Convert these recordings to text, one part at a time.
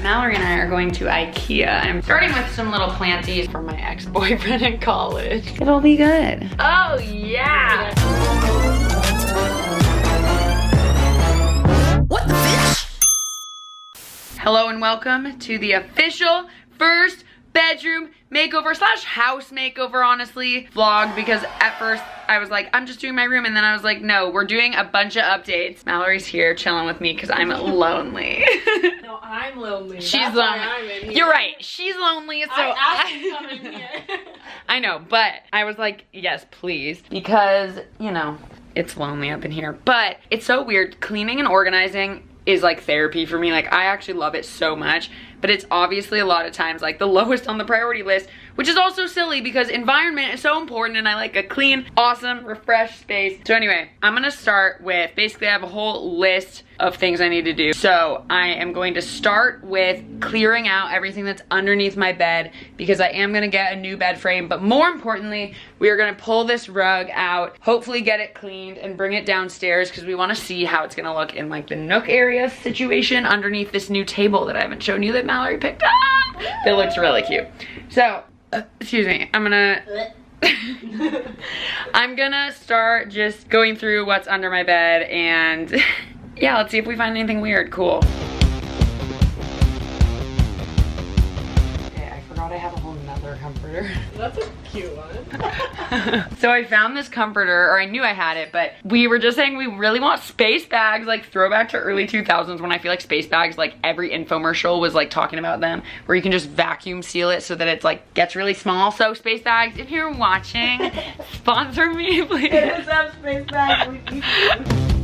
Mallory and I are going to Ikea. I'm starting with some little planties from my ex-boyfriend in college. It'll be good. Oh yeah! What the finch? Hello and welcome to the official first bedroom makeover slash house makeover, honestly, vlog, because at first I was like, I'm just doing my room, and then I was like, no, we're doing a bunch of updates. Mallory's here chilling with me because I'm lonely. No, I'm lonely. She's That's lonely. why I'm in here. You're right. She's lonely, so I asked you to come in here. I know, but I was like, yes, please, because, you know, it's lonely up in here. But it's so weird. Cleaning and organizing is like therapy for me. Like, I actually love it so much, but it's obviously a lot of times like the lowest on the priority list, which is also silly because environment is so important and I like a clean, awesome, refreshed space. So anyway, I'm gonna start with, basically I have a whole list of things I need to do. So I am going to start with clearing out everything that's underneath my bed because I am gonna get a new bed frame, but more importantly, we are gonna pull this rug out, hopefully get it cleaned and bring it downstairs because we wanna see how it's gonna look in like the nook area situation underneath this new table that I haven't shown you that Mallory picked up. That looks really cute. So, excuse me, I'm gonna start just going through what's under my bed and yeah, let's see if we find anything weird. Cool. Okay, I forgot I have a whole nother comforter. That's a cute one. So I found this comforter, or I knew I had it, but we were just saying we really want space bags, like throwback to early 2000s when I feel like space bags, like every infomercial was like talking about them, where you can just vacuum seal it so that it's like gets really small. So space bags, if you're watching, sponsor me, please. It is have space bags. We need to.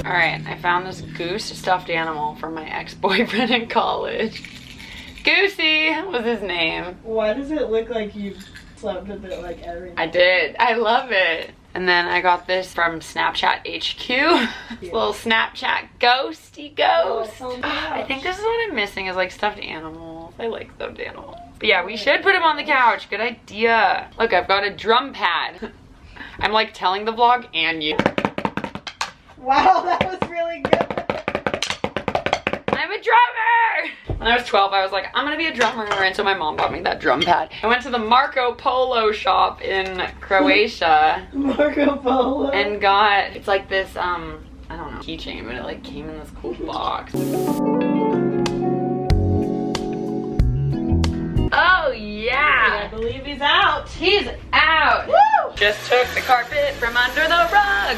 All right, I found this goose stuffed animal from my ex-boyfriend in college. Goosey was his name. Why does it look like you slept with it like every night? I did. I love it. And then I got this from Snapchat HQ. This little Snapchat ghosty ghost. Oh, I think this is what I'm missing is like stuffed animals. I like stuffed animals. But yeah, we should put him on the couch. Good idea. Look, I've got a drum pad. I'm like telling the vlog and you. Wow, that was really good. I'm a drummer! When I was 12, I was like, I'm gonna be a drummer. And so my mom bought me that drum pad. I went to the Marco Polo shop in Croatia. Marco Polo. And got, it's like this, I don't know, keychain, but it like came in this cool box. Oh yeah! I believe he's out. He's out! Woo! Just took the carpet from under the rug.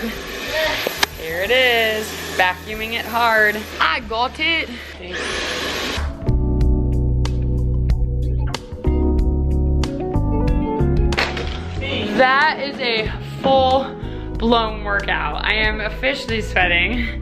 Here it is, vacuuming it hard. I got it. That is a full-blown workout. I am officially sweating.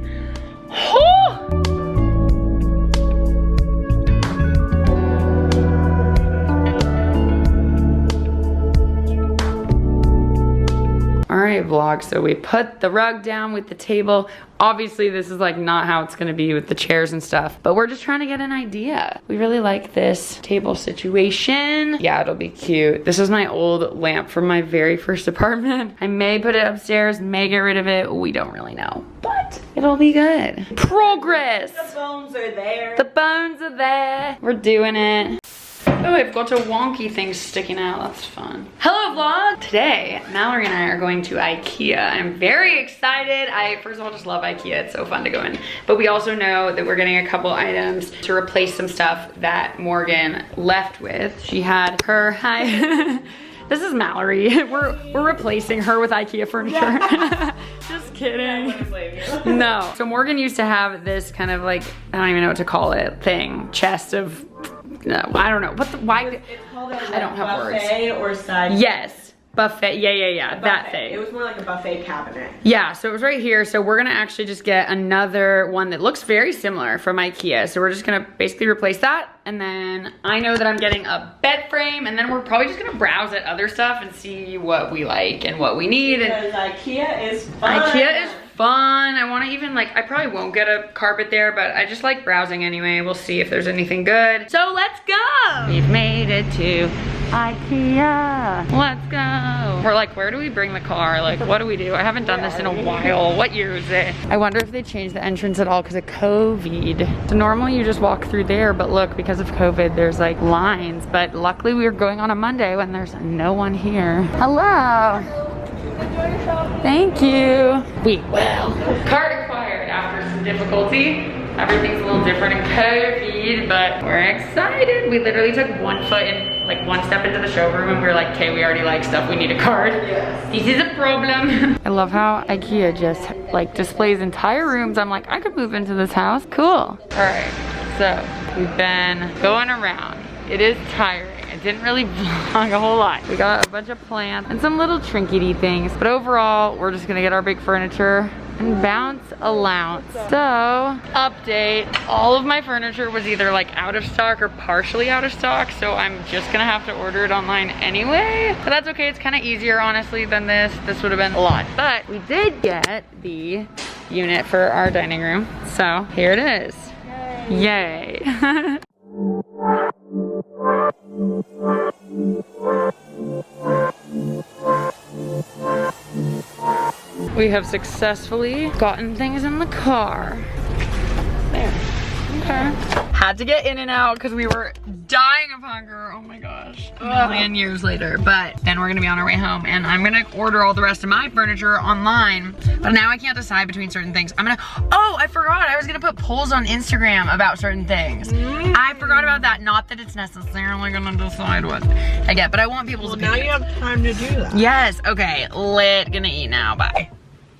Alright vlog, so we put the rug down with the table. Obviously this is like not how it's gonna be with the chairs and stuff, but we're just trying to get an idea. We really like this table situation. Yeah, it'll be cute. This is my old lamp from my very first apartment. I may put it upstairs, may get rid of it. We don't really know, but it'll be good. Progress! The bones are there. The bones are there. We're doing it. Oh, I've got a wonky thing sticking out. That's fun. Hello vlog! Today, Mallory and I are going to Ikea. I'm very excited. I, first of all, just love Ikea. It's so fun to go in. But we also know that we're getting a couple items to replace some stuff that Morgan left with. She had her, hi. This is Mallory. We're replacing her with Ikea furniture. Just kidding. No. So Morgan used to have this kind of like, I don't even know what to call it, thing, chest of, no, I don't know. What the, why? It's called I don't have words. Buffet or side. Yes, buffet. Yeah. That thing. It was more like a buffet cabinet. Yeah, so it was right here. So we're gonna actually just get another one that looks very similar from Ikea. So we're just gonna basically replace that. And then I know that I'm getting a bed frame, and then we're probably just gonna browse at other stuff and see what we like and what we need. Because Ikea is fun. Ikea is fun. I want to even like, I probably won't get a carpet there, but I just like browsing anyway. We'll see if there's anything good. So let's go. We've made it to Ikea. Let's go. We're like, where do we bring the car? Like, what do we do? I haven't done this in a while. What year is it? I wonder if they changed the entrance at all because of COVID. So normally you just walk through there, but look, because of COVID, there's like lines. But luckily we were going on a Monday when there's no one here. Hello. Enjoy your shopping. Thank you. We will. Card acquired after some difficulty. Everything's a little different in COVID, but we're excited. We literally took one foot in, like one step into the showroom and we were like, okay, we already like stuff, we need a card. Yes. This is a problem. I love how Ikea just like displays entire rooms. I'm like, I could move into this house, cool. All right, so we've been going around. It is tiring. It didn't really vlog a whole lot. We got a bunch of plants and some little trinkety things, but overall, we're just gonna get our big furniture and bounce allowance. So, update, all of my furniture was either like out of stock or partially out of stock, so I'm just gonna have to order it online anyway. But that's okay, it's kind of easier honestly than this. This would have been a lot. But we did get the unit for our dining room. So, here it is. Yay. Yay. We have successfully gotten things in the car. There, okay. Had to get in and out because we were dying of hunger. Oh my gosh, a million years later. But then we're gonna be on our way home and I'm gonna order all the rest of my furniture online. But now I can't decide between certain things. Oh, I forgot, I was gonna put polls on Instagram about certain things. I forgot about that. Not that it's necessarily gonna decide what I get, but I want people's opinions. Now you have time to do that. Yes, okay, gonna eat now, bye.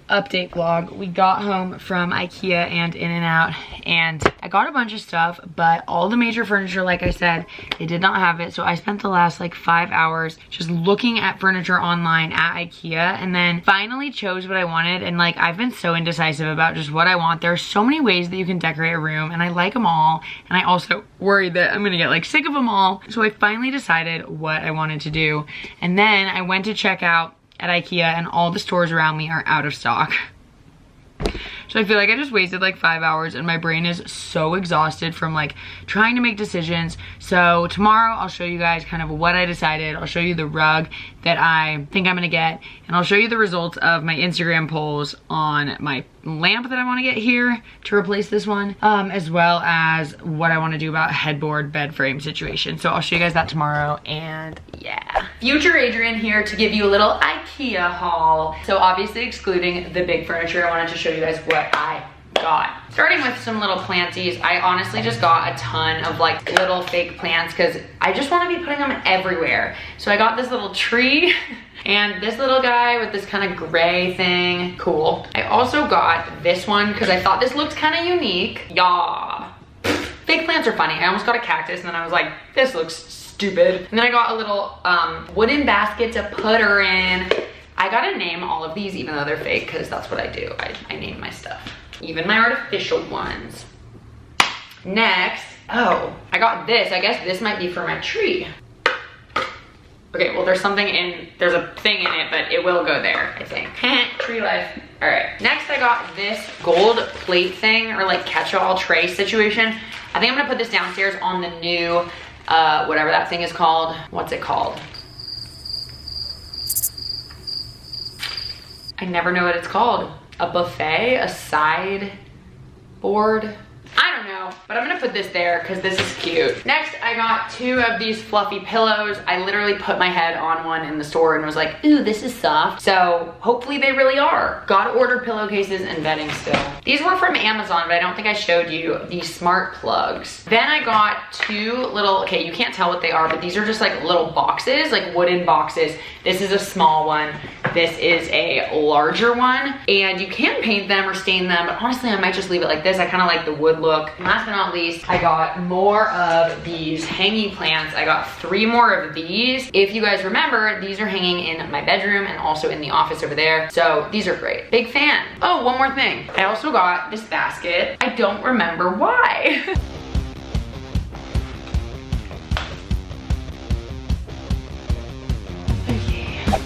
Update vlog. We got home from Ikea and In-N-Out and I got a bunch of stuff, but all the major furniture, like I said, they did not have it. So I spent the last like 5 hours just looking at furniture online at Ikea and then finally chose what I wanted. And like, I've been so indecisive about just what I want. There are so many ways that you can decorate a room and I like them all. And I also worried that I'm gonna get like sick of them all. So I finally decided what I wanted to do. And then I went to check out at Ikea and all the stores around me are out of stock. So I feel like I just wasted like 5 hours and my brain is so exhausted from like trying to make decisions. So tomorrow I'll show you guys kind of what I decided. I'll show you the rug that I think I'm gonna get and I'll show you the results of my Instagram polls on my lamp that I want to get here to replace this one, as well as what I want to do about headboard bed frame situation. So I'll show you guys that tomorrow and yeah. Future Adrienne here to give you a little Ikea haul. So obviously excluding the big furniture, I wanted to show you guys what I got. Starting with some little planties, I honestly just got a ton of like little fake plants because I just want to be putting them everywhere. So I got this little tree and this little guy with this kind of gray thing, cool. I also got this one because I thought this looked kind of unique. Yeah. Fake plants are funny. I almost got a cactus and then I was like, this looks stupid. And then I got a little wooden basket to put her in. I gotta name all of these even though they're fake because that's what I do. I name my stuff. Even my artificial ones. Next, oh, I got this. I guess this might be for my tree. Okay, well there's a thing in it, but it will go there, I think. Tree life. All right, next I got this gold plate thing or like catch-all tray situation. I think I'm gonna put this downstairs on the new, whatever that thing is called. What's it called? I never know what it's called. A buffet, a side board. I don't know, but I'm gonna put this there because this is cute. Next, I got 2 of these fluffy pillows. I literally put my head on one in the store and was like, ooh, this is soft. So hopefully they really are. Gotta order pillowcases and bedding still. These were from Amazon, but I don't think I showed you these smart plugs. Then I got 2 little, okay, you can't tell what they are, but these are just like little boxes, like wooden boxes. This is a small one. This is a larger one. And you can paint them or stain them, but honestly, I might just leave it like this. I kind of like the wood look. And last but not least, I got more of these hanging plants. I got 3 more of these. If you guys remember, these are hanging in my bedroom and also in the office over there. So these are great. Big fan. Oh, one more thing. I also got this basket. I don't remember why.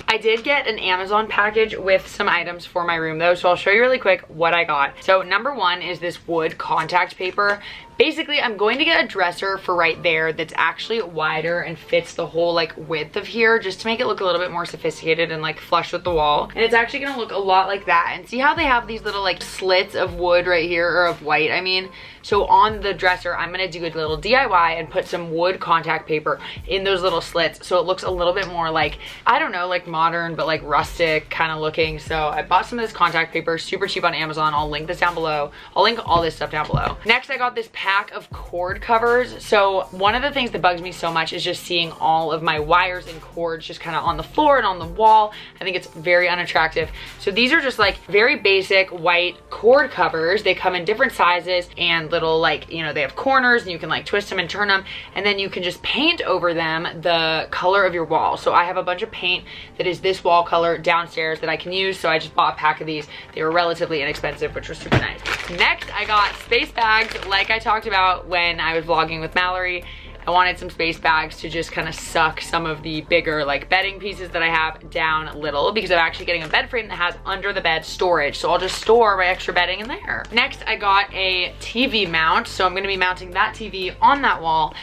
I did get an Amazon package with some items for my room though, so I'll show you really quick what I got. So number 1 is this wood contact paper. basically I'm going to get a dresser for right there that's actually wider and fits the whole like width of here, just to make it look a little bit more sophisticated and like flush with the wall. And it's actually gonna look a lot like that. And see how they have these little like slits of wood right here, or of white I mean. So on the dresser, I'm gonna do a little DIY and put some wood contact paper in those little slits, so it looks a little bit more like, I don't know, like modern, but like rustic kind of looking. So I bought some of this contact paper, super cheap on Amazon. I'll link this down below. I'll link all this stuff down below. Next, I got this pack of cord covers. So one of the things that bugs me so much is just seeing all of my wires and cords just kind of on the floor and on the wall. I think it's very unattractive. So these are just like very basic white cord covers. They come in different sizes and little, like, you know, they have corners and you can like twist them and turn them, and then you can just paint over them the color of your wall. So I have a bunch of paint that is this wall color downstairs that I can use, so I just bought a pack of these. They were relatively inexpensive, which was super nice. Next, I got space bags, like I talked about when I was vlogging with Mallory. I wanted some space bags to just kind of suck some of the bigger like bedding pieces that I have down a little, because I'm actually getting a bed frame that has under the bed storage, so I'll just store my extra bedding in there. Next, I got a TV mount, so I'm going to be mounting that TV on that wall.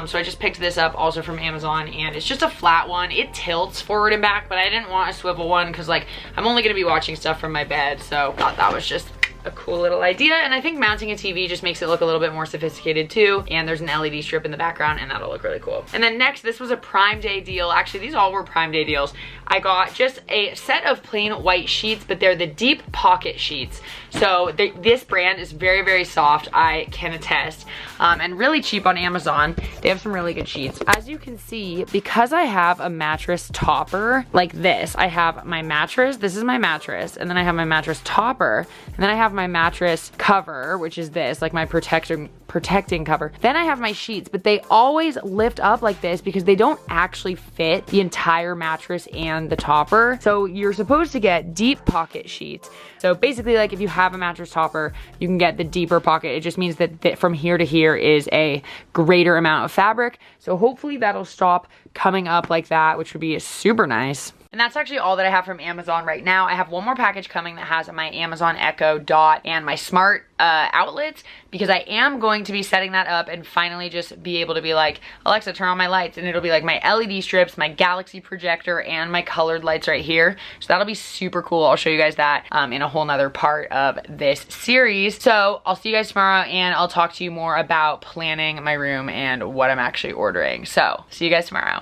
So I just picked this up also from Amazon, and it's just a flat one. It tilts forward and back, but I didn't want a swivel one because like I'm only going to be watching stuff from my bed, so I thought that was just a cool little idea. And I think mounting a TV just makes it look a little bit more sophisticated too. And there's an LED strip in the background, and that'll look really cool. And then next, this was a Prime Day deal. Actually, these all were Prime Day deals. I got just a set of plain white sheets, but they're the deep pocket sheets. So this brand is very, very soft, I can attest, and really cheap on Amazon. They have some really good sheets. As you can see, because I have a mattress topper like this, I have my mattress, this is my mattress, and then I have my mattress topper, and then I have my mattress cover, which is this, like my protecting cover. Then I have my sheets, but they always lift up like this because they don't actually fit the entire mattress and the topper. So you're supposed to get deep pocket sheets. So basically, like if you have a mattress topper, you can get the deeper pocket. It just means that from here to here is a greater amount of fabric. So hopefully that'll stop coming up like that, which would be super nice. And that's actually all that I have from Amazon right now. I have one more package coming that has my Amazon Echo Dot and my smart outlets, because I am going to be setting that up and finally just be able to be like, Alexa, turn on my lights, and it'll be like my LED strips, my Galaxy projector, and my colored lights right here. So that'll be super cool. I'll show you guys that in a whole nother part of this series. So I'll see you guys tomorrow, and I'll talk to you more about planning my room and what I'm actually ordering. So see you guys tomorrow.